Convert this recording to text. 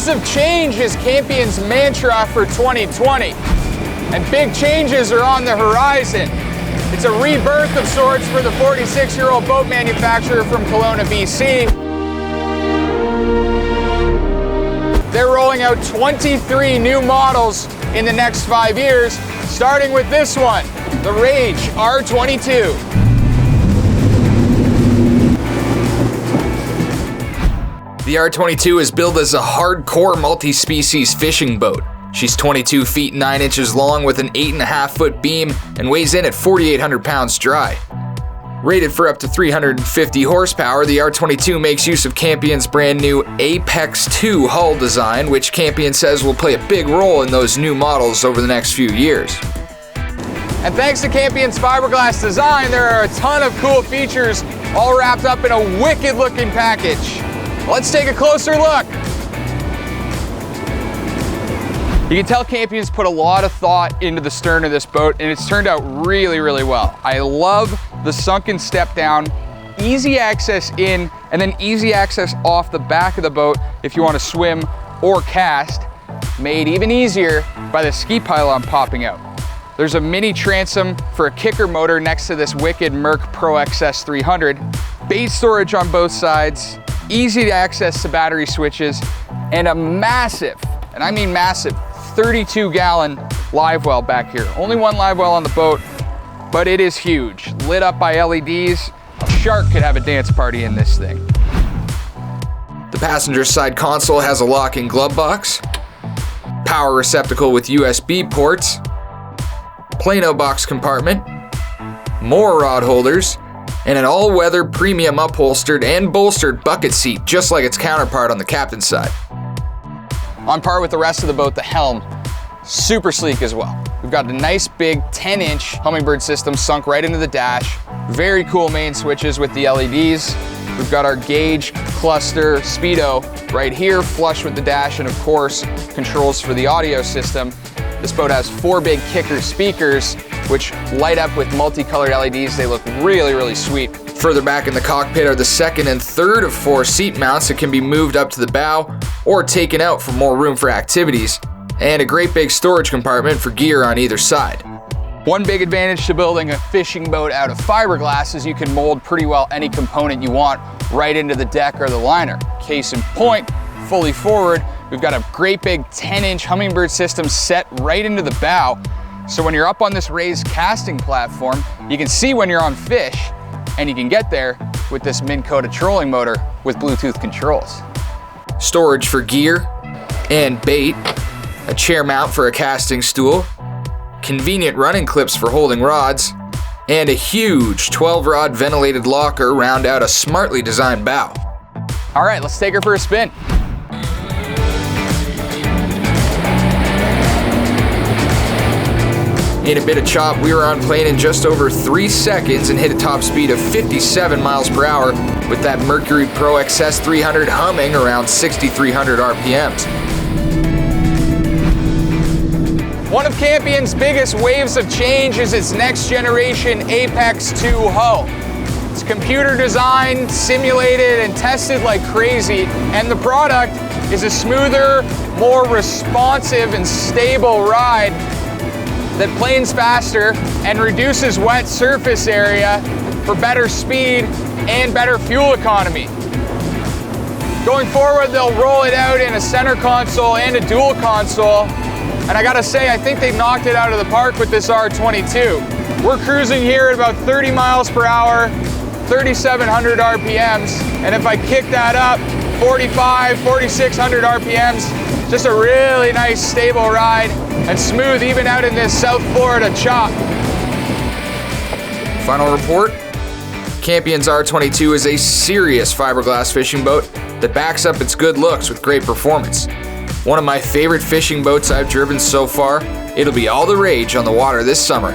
Waves of change is Campion's mantra for 2020. And big changes are on the horizon. It's a rebirth of sorts for the 46-year-old boat manufacturer from Kelowna, BC. They're rolling out 23 new models in the next 5 years, starting with this one, the Rage R22. The R22 is billed as a hardcore multi-species fishing boat. She's 22 feet 9 inches long with an 8.5-foot beam and weighs in at 4,800 pounds dry. Rated for up to 350 horsepower, the R22 makes use of Campion's brand new Apex 2 hull design, which Campion says will play a big role in those new models over the next few years. And thanks to Campion's fiberglass design, there are a ton of cool features all wrapped up in a wicked looking package. Let's take a closer look. You can tell Campion's put a lot of thought into the stern of this boat, and it's turned out really, really well. I love the sunken step down, easy access in, and then easy access off the back of the boat if you want to swim or cast, made even easier by the ski pylon popping out. There's a mini transom for a kicker motor next to this wicked Merc Pro XS 300, bait storage on both sides, easy access to battery switches, and a massive, and I mean massive, 32-gallon live well back here. Only one live well on the boat, but it is huge. Lit up by LEDs. A shark could have a dance party in this thing. The passenger side console has a lock-in glove box, power receptacle with USB ports, Plano box compartment, more rod holders, and an all-weather premium upholstered and bolstered bucket seat, just like its counterpart on the captain's side. On par with the rest of the boat, the Helm, super sleek as well. We've got a nice big 10-inch Hummingbird system sunk right into the dash. Very cool main switches with the LEDs. We've got our gauge, cluster, speedo right here, flush with the dash, and of course, controls for the audio system. This boat has 4 big kicker speakers, which light up with multicolored LEDs. They look really, really sweet. Further back in the cockpit are the second and third of 4 seat mounts that can be moved up to the bow or taken out for more room for activities, and a great big storage compartment for gear on either side. One big advantage to building a fishing boat out of fiberglass is you can mold pretty well any component you want right into the deck or the liner. Case in point, fully forward, we've got a great big 10-inch Hummingbird system set right into the bow. So when you're up on this raised casting platform, you can see when you're on fish, and you can get there with this Minn Kota trolling motor with Bluetooth controls. Storage for gear and bait, a chair mount for a casting stool, convenient running clips for holding rods, and a huge 12-rod ventilated locker round out a smartly designed bow. All right, let's take her for a spin. In a bit of chop, we were on plane in just over 3 seconds and hit a top speed of 57 miles per hour with that Mercury Pro XS 300 humming around 6,300 RPMs. One of Campion's biggest waves of change is its next generation Apex 2 hull. It's computer designed, simulated, and tested like crazy, and the product is a smoother, more responsive and stable ride that planes faster and reduces wet surface area for better speed and better fuel economy. Going forward, they'll roll it out in a center console and a dual console, and I gotta say, I think they knocked it out of the park with this R22. We're cruising here at about 30 miles per hour, 3,700 RPMs, and if I kick that up, 45, 4,600 RPMs, just a really nice stable ride and smooth even out in this South Florida chop. Final report, Campion's R22 is a serious fiberglass fishing boat that backs up its good looks with great performance. One of my favorite fishing boats I've driven so far. It'll be all the rage on the water this summer.